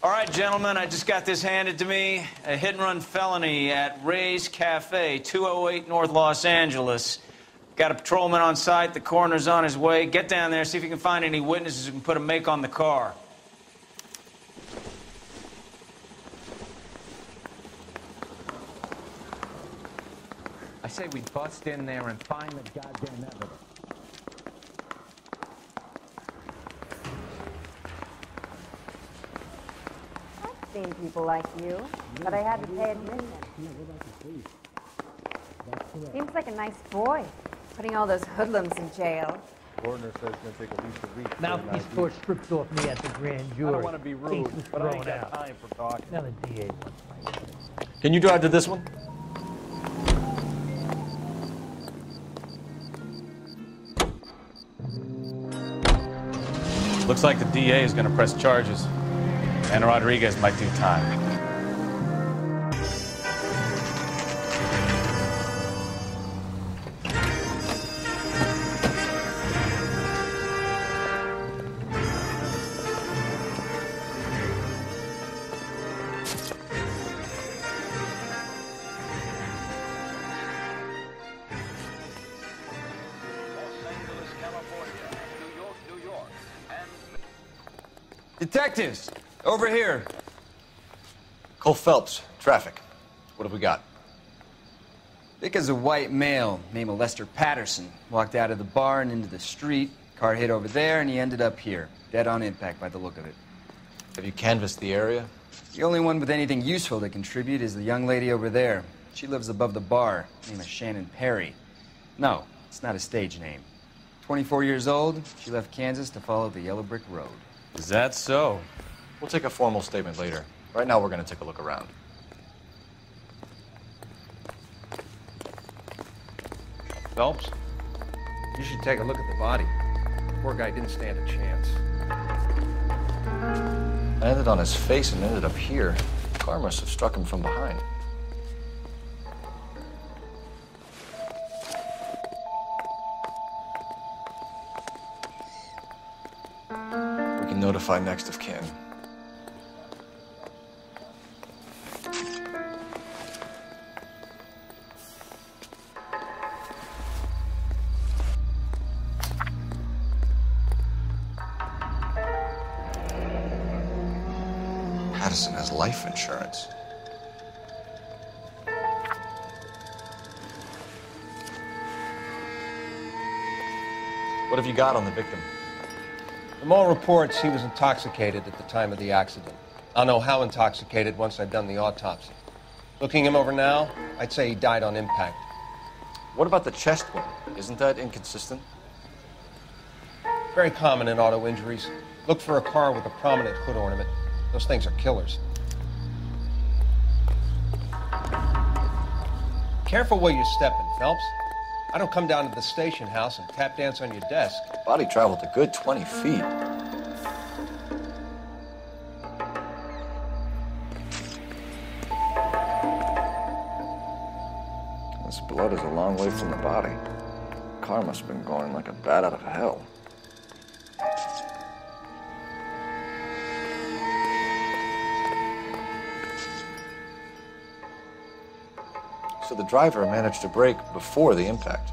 All right, gentlemen, I just got this handed to me. A hit-and-run felony at Ray's Cafe, 208 North Los Angeles. Got a patrolman on site. The coroner's on his way. Get down there, see if you can find any witnesses who can put a make on the car. I say we bust in there and find the goddamn evidence. I've seen people like you, but I had to pay admission. Seems like a nice boy, putting all those hoodlums in jail. Coroner says it's going to take at least a week. Mouthpiece tore strips off me at the grand jury. I don't want to be rude, but I ain't got out. time for talking. Now the DA wants my evidence. Can you drive to this one? Looks like the DA is going to press charges, and Rodriguez might do time. Detectives, over here. Cole Phelps, traffic. What have we got? Vic is a white male named Lester Patterson. Walked out of the bar and into the street. Car hit over there, and he ended up here. Dead on impact by the look of it. Have you canvassed the area? The only one with anything useful to contribute is the young lady over there. She lives above the bar. Name is Shannon Perry. No, it's not a stage name. 24 years old, she left Kansas to follow the yellow brick road. Is that so? We'll take a formal statement later. Right now, we're going to take a look around. Phelps, you should take a look at the body. Poor guy didn't stand a chance. Landed on his face and ended up here. The car must have struck him from behind. We can notify next of kin. Patterson has life insurance. What have you got on the victim? From all reports, he was intoxicated at the time of the accident. I'll know how intoxicated once I've done the autopsy. Looking him over now, I'd say he died on impact. What about the chest wound? Isn't that inconsistent? Very common in auto injuries. Look for a car with a prominent hood ornament. Those things are killers. Careful where you're stepping, Phelps. I don't come down to the station house and tap dance on your desk. Body traveled a good 20 feet. This blood is a long way from the body. The car must have been going like a bat out of hell. So the driver managed to brake before the impact.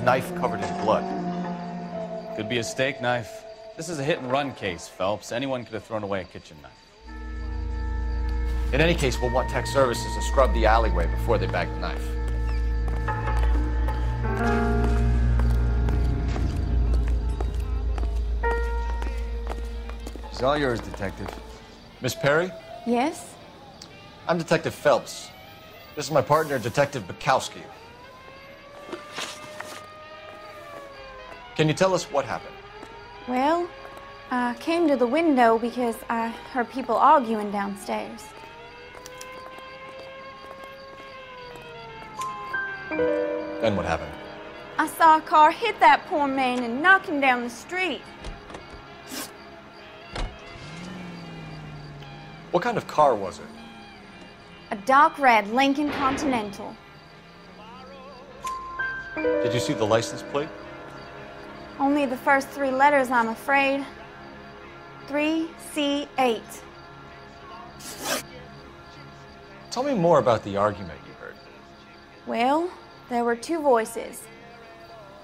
Knife covered in blood. Could be a steak knife. This is a hit-and-run case, Phelps. Anyone could have thrown away a kitchen knife. In any case, we'll want tech services to scrub the alleyway before they bag the knife. It's all yours, Detective. Miss Perry? Yes? I'm Detective Phelps. This is my partner, Detective Bukowski. Can you tell us what happened? Well, I came to the window because I heard people arguing downstairs. Then what happened? I saw a car hit that poor man and knock him down the street. What kind of car was it? A dark red Lincoln Continental. Did you see the license plate? Only the first 3 letters, I'm afraid. 3C8. Tell me more about the argument you heard. Well, there were 2 voices.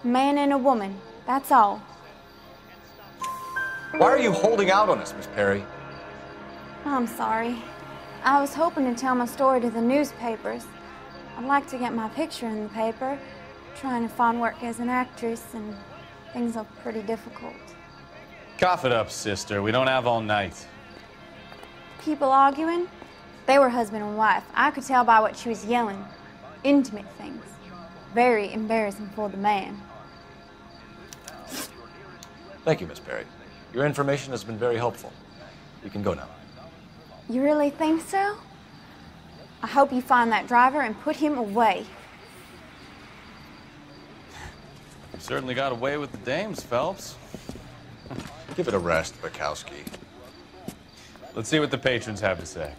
A man and a woman, that's all. Why are you holding out on us, Miss Perry? I'm sorry. I was hoping to tell my story to the newspapers. I'd like to get my picture in the paper. Trying to find work as an actress, and things are pretty difficult. Cough it up, sister. We don't have all night. People arguing? They were husband and wife. I could tell by what she was yelling. Intimate things. Very embarrassing for the man. Thank you, Miss Perry. Your information has been very helpful. You can go now. You really think so? I hope you find that driver and put him away. You certainly got away with the dames, Phelps. Give it a rest, Bukowski. Let's see what the patrons have to say.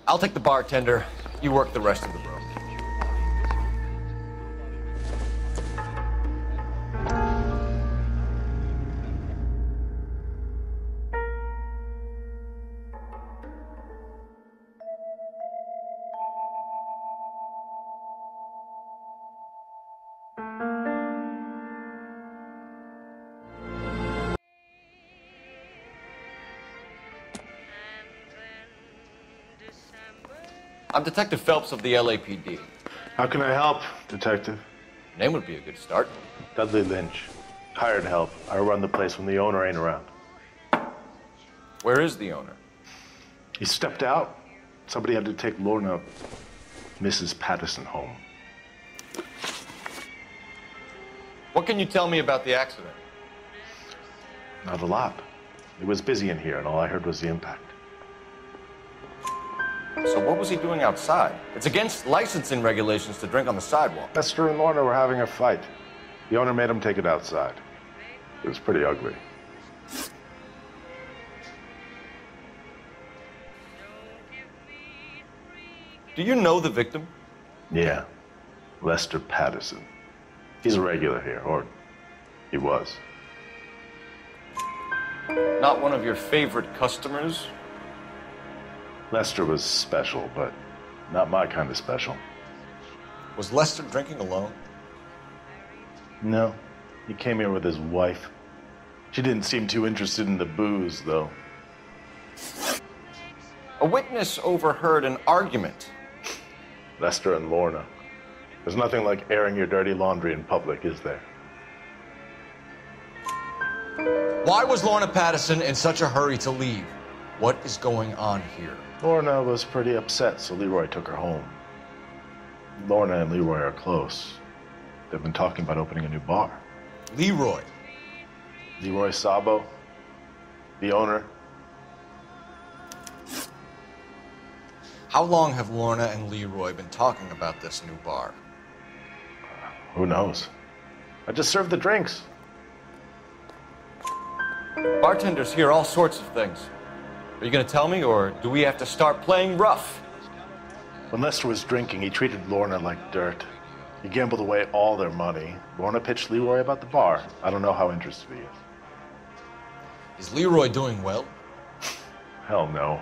I'll take the bartender. You work the rest of the room. I'm Detective Phelps of the LAPD. How can I help, Detective? Name would be a good start. Dudley Lynch. Hired help. I run the place when the owner ain't around. Where is the owner? He stepped out. Somebody had to take Lorna, Mrs. Patterson, home. What can you tell me about the accident? Not a lot. It was busy in here, and all I heard was the impact. So what was he doing outside? It's against licensing regulations to drink on the sidewalk. Lester and Lorna were having a fight. The owner made him take it outside. It was pretty ugly. Do you know the victim? Yeah. Lester Patterson. He's a regular here, or he was. Not one of your favorite customers? Lester was special, but not my kind of special. Was Lester drinking alone? No. He came here with his wife. She didn't seem too interested in the booze, though. A witness overheard an argument. Lester and Lorna. There's nothing like airing your dirty laundry in public, is there? Why was Lorna Patterson in such a hurry to leave? What is going on here? Lorna was pretty upset, so Leroy took her home. Lorna and Leroy are close. They've been talking about opening a new bar. Leroy? Leroy Sabo, the owner. How long have Lorna and Leroy been talking about this new bar? Who knows? I just served the drinks. Bartenders hear all sorts of things. Are you going to tell me, or do we have to start playing rough? When Lester was drinking, he treated Lorna like dirt. He gambled away all their money. Lorna pitched Leroy about the bar. I don't know how interested he is. Is Leroy doing well? Hell no.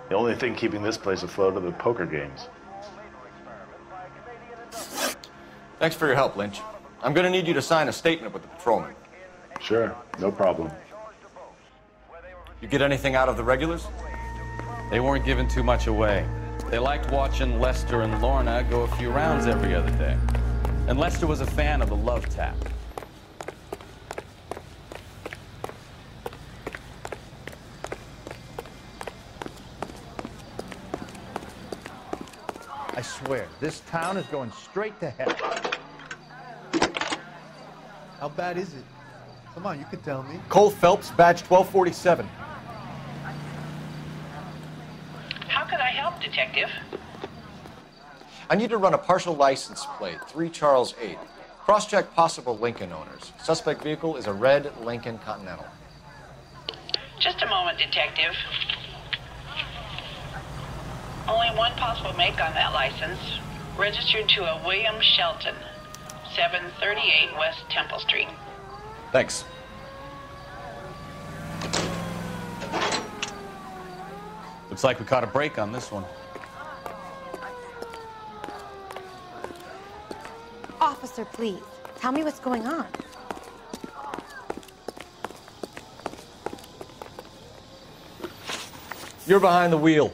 The only thing keeping this place afloat are the poker games. Thanks for your help, Lynch. I'm going to need you to sign a statement with the patrolman. Sure, no problem. You get anything out of the regulars? They weren't giving too much away. They liked watching Lester and Lorna go a few rounds every other day. And Lester was a fan of the love tap. I swear, this town is going straight to hell. How bad is it? Come on, you can tell me. Cole Phelps, badge 1247. How can I help, Detective? I need to run a partial license plate, 3 Charles 8. Cross-check possible Lincoln owners. Suspect vehicle is a red Lincoln Continental. Just a moment, Detective. Only one possible make on that license. Registered to a William Shelton, 738 West Temple Street. Thanks. Looks like we caught a break on this one. Officer, please, tell me what's going on. You're behind the wheel.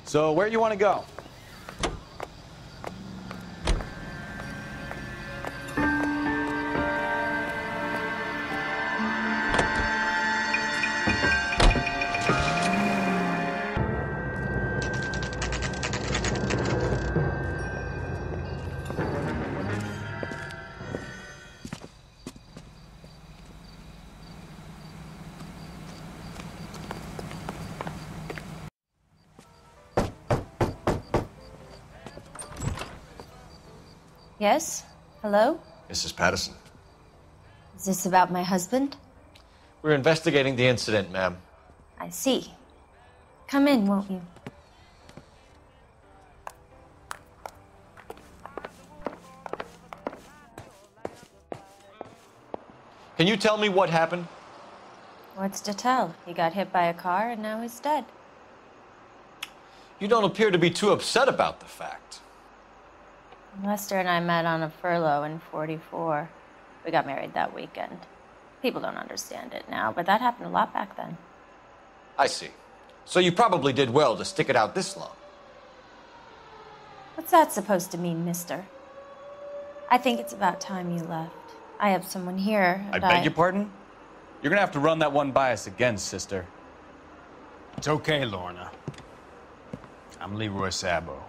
So where do you want to go? Yes? Hello? Mrs. Patterson. Is this about my husband? We're investigating the incident, ma'am. I see. Come in, won't you? Can you tell me what happened? What's to tell? He got hit by a car and now he's dead. You don't appear to be too upset about the fact. Lester and I met on a furlough in '44. We got married that weekend. People don't understand it now, but that happened a lot back then. I see. So you probably did well to stick it out this long. What's that supposed to mean, mister? I think it's about time you left. I have someone here. I beg your pardon? You're gonna have to run that one by us again, sister. It's okay, Lorna. I'm Leroy Sabo.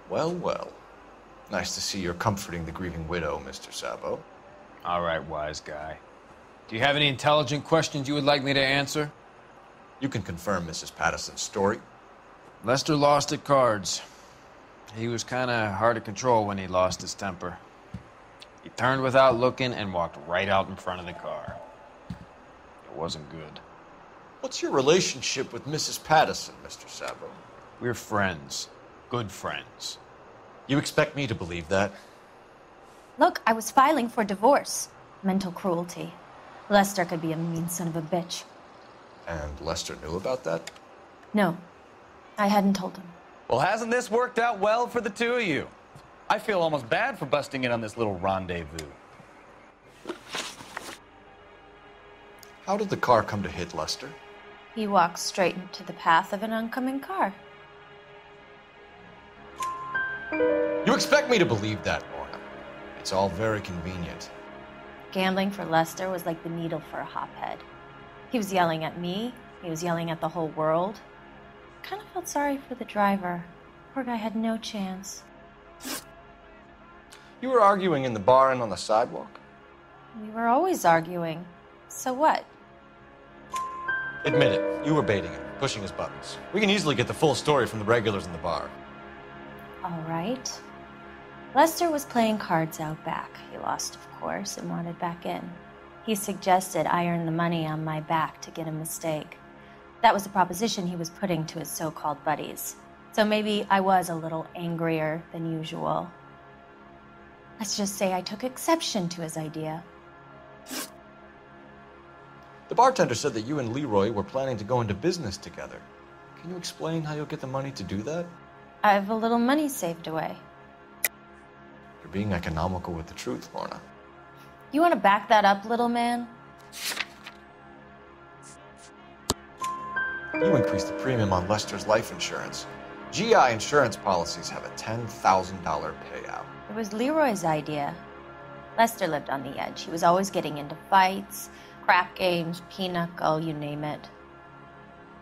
Well, well. Nice to see you're comforting the grieving widow, Mr. Sabo. All right, wise guy. Do you have any intelligent questions you would like me to answer? You can confirm Mrs. Patterson's story. Lester lost at cards. He was kind of hard to control when he lost his temper. He turned without looking and walked right out in front of the car. It wasn't good. What's your relationship with Mrs. Patterson, Mr. Sabo? We're friends. Good friends. You expect me to believe that? Look, I was filing for divorce. Mental cruelty. Lester could be a mean son of a bitch. And Lester knew about that? No, I hadn't told him. Well, hasn't this worked out well for the two of you? I feel almost bad for busting in on this little rendezvous. How did the car come to hit Lester? He walked straight into the path of an oncoming car. You expect me to believe that, Lorna? It's all very convenient. Gambling for Lester was like the needle for a hophead. He was yelling at me. He was yelling at the whole world. Kind of felt sorry for the driver. Poor guy had no chance. You were arguing in the bar and on the sidewalk? We were always arguing. So what? Admit it, you were baiting him, pushing his buttons. We can easily get the full story from the regulars in the bar. All right. Lester was playing cards out back. He lost, of course, and wanted back in. He suggested I earn the money on my back to get a mistake. That was the proposition he was putting to his so-called buddies. So maybe I was a little angrier than usual. Let's just say I took exception to his idea. The bartender said that you and Leroy were planning to go into business together. Can you explain how you'll get the money to do that? I have a little money saved away. You're being economical with the truth, Lorna. You want to back that up, little man? You increased the premium on Lester's life insurance. GI insurance policies have a $10,000 payout. It was Leroy's idea. Lester lived on the edge. He was always getting into fights, crap games, pinochle, you name it.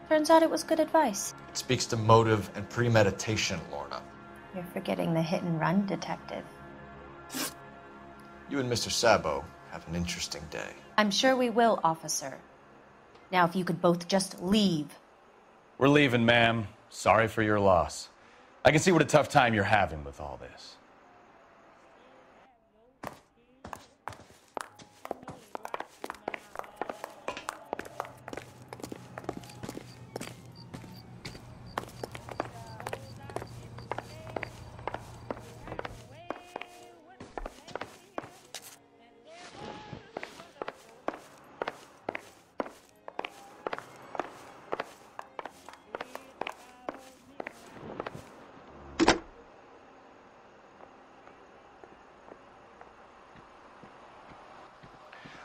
Turns out it was good advice. It speaks to motive and premeditation, Lorna. You're forgetting the hit and run detective. You and Mr. Sabo have an interesting day. I'm sure we will, officer. Now, if you could both just leave. We're leaving, ma'am. Sorry for your loss. I can see what a tough time you're having with all this.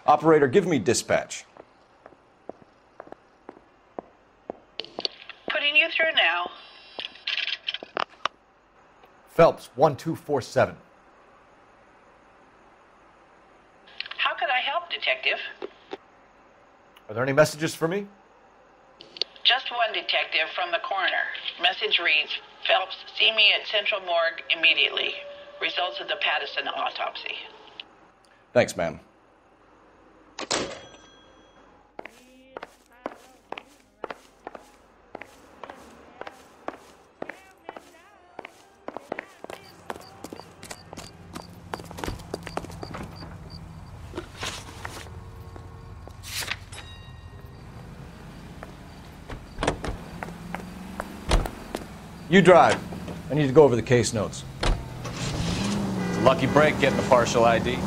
Operator, give me dispatch. Putting you through now. Phelps, 1247. How could I help, Detective? Are there any messages for me? Just one detective from the coroner. Message reads, Phelps, see me at Central Morgue immediately. Results of the Pattison autopsy. Thanks, ma'am. You drive. I need to go over the case notes. It's a lucky break getting the partial ID.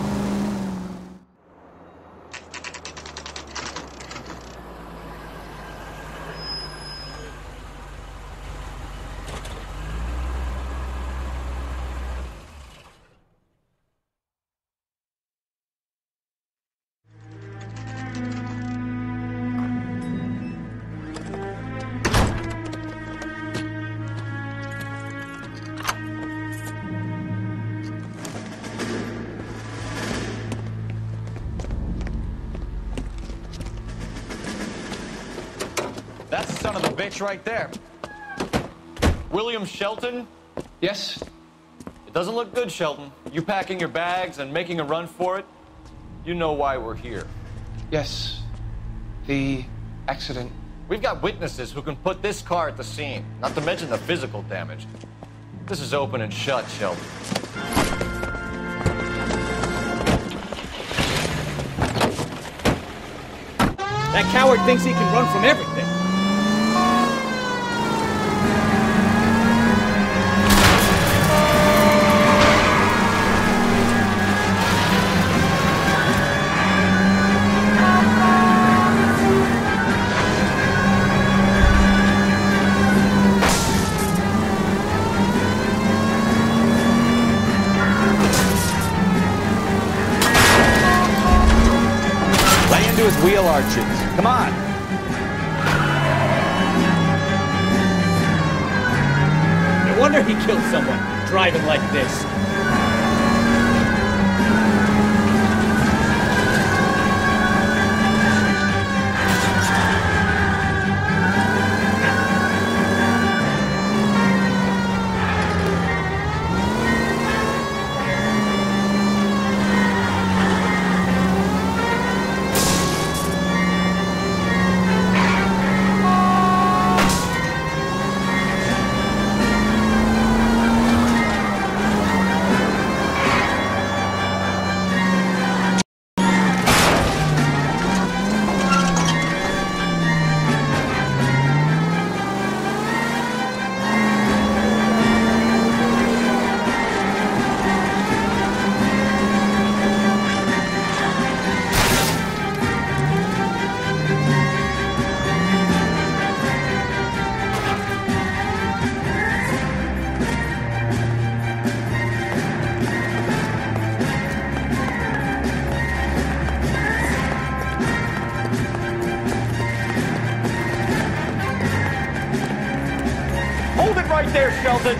That's the son of a bitch right there. William Shelton? Yes? It doesn't look good, Shelton. You packing your bags and making a run for it? You know why we're here. Yes. The accident. We've got witnesses who can put this car at the scene, not to mention the physical damage. This is open and shut, Shelton. That coward thinks he can run from everything. His wheel arches. Come on. No wonder he killed someone driving like this. Right there, Shelton.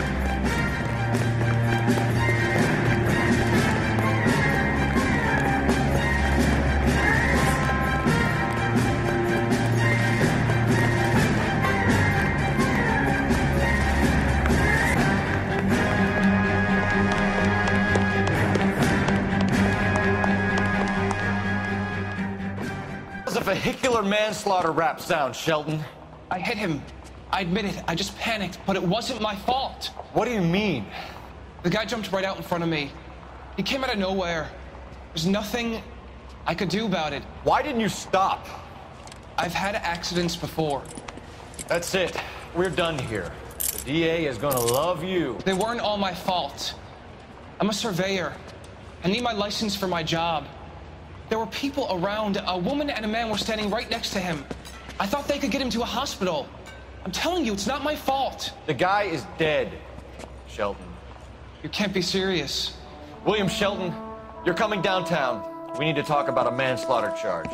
That was a vehicular manslaughter rap sound, Shelton. I hit him I admit it, I just panicked, but it wasn't my fault. What do you mean? The guy jumped right out in front of me. He came out of nowhere. There's nothing I could do about it. Why didn't you stop? I've had accidents before. That's it. We're done here. The DA is gonna love you. They weren't all my fault. I'm a surveyor. I need my license for my job. There were people around. A woman and a man were standing right next to him. I thought they could get him to a hospital. I'm telling you, it's not my fault. The guy is dead, Shelton. You can't be serious. William Shelton, you're coming downtown. We need to talk about a manslaughter charge.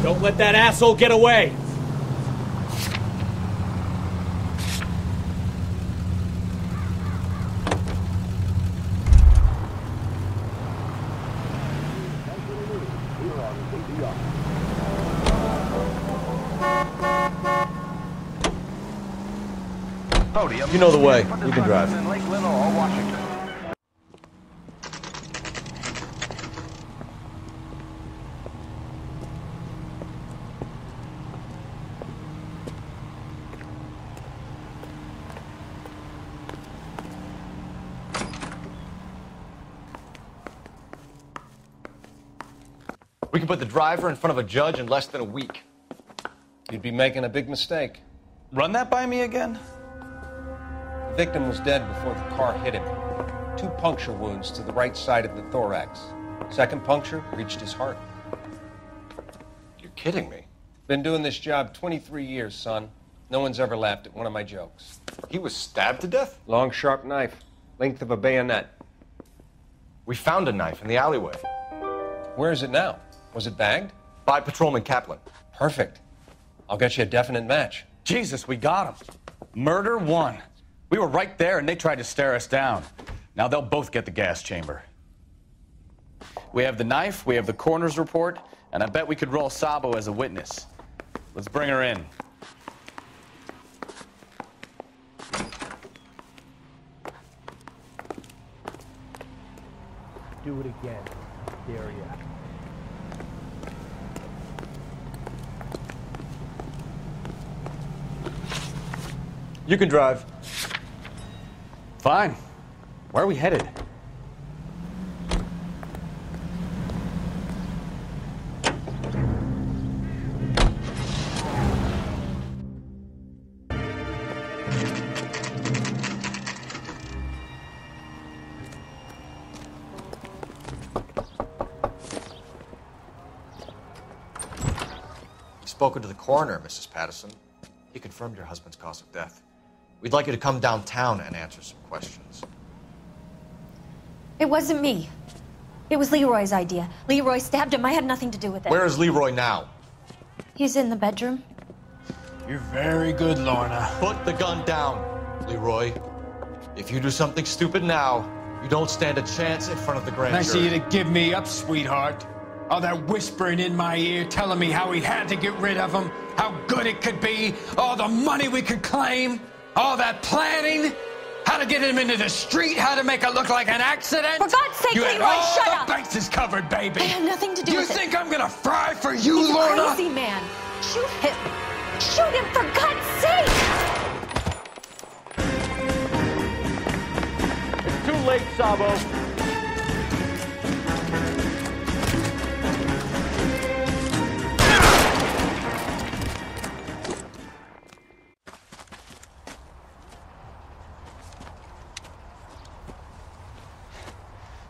Don't let that asshole get away! You know the way. You can drive. We can put the driver in front of a judge in less than a week. You'd be making a big mistake. Run that by me again? The victim was dead before the car hit him. 2 puncture wounds to the right side of the thorax. Second puncture reached his heart. You're kidding me. Been doing this job 23 years, son. No one's ever laughed at one of my jokes. He was stabbed to death? Long, sharp knife. Length of a bayonet. We found a knife in the alleyway. Where is it now? Was it bagged? By Patrolman Kaplan. Perfect. I'll get you a definite match. Jesus, we got him. Murder 1. We were right there and they tried to stare us down. Now they'll both get the gas chamber. We have the knife, we have the coroner's report, and I bet we could roll Sabo as a witness. Let's bring her in. Do it again. Dare ya. You can drive. Fine. Where are we headed? You've spoken to the coroner, Mrs. Patterson. He confirmed your husband's cause of death. We'd like you to come downtown and answer some questions. It wasn't me. It was Leroy's idea. Leroy stabbed him. I had nothing to do with it. Where is Leroy now? He's in the bedroom. You're very good, Lorna. Put the gun down, Leroy. If you do something stupid now, you don't stand a chance in front of the grand Nice of jury. you to give me up, sweetheart. All that whispering in my ear, telling me how we had to get rid of him, how good it could be, all the money we could claim, all that planning, how to get him into the street, how to make it look like an accident. For God's sake, you had Leroy, all shut the up! bases covered, baby. I had nothing to do with it. You think I'm gonna fry for you, He's Lorna? a crazy man. Shoot him. Shoot him, for God's sake! It's too late, Sabo.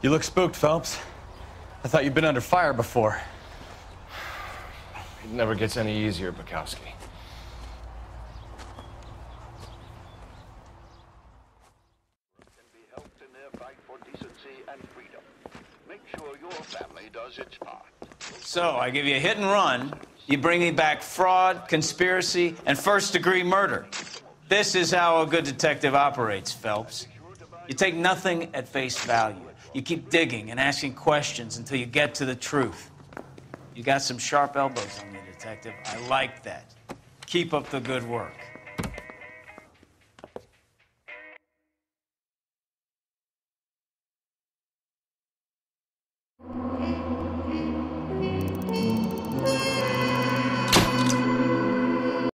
You look spooked, Phelps. I thought you'd been under fire before. It never gets any easier, Bukowski. So, I give you a hit and run. You bring me back fraud, conspiracy, and first-degree murder. This is how a good detective operates, Phelps. You take nothing at face value. You keep digging and asking questions until you get to the truth. You got some sharp elbows on you, detective. I like that. Keep up the good work.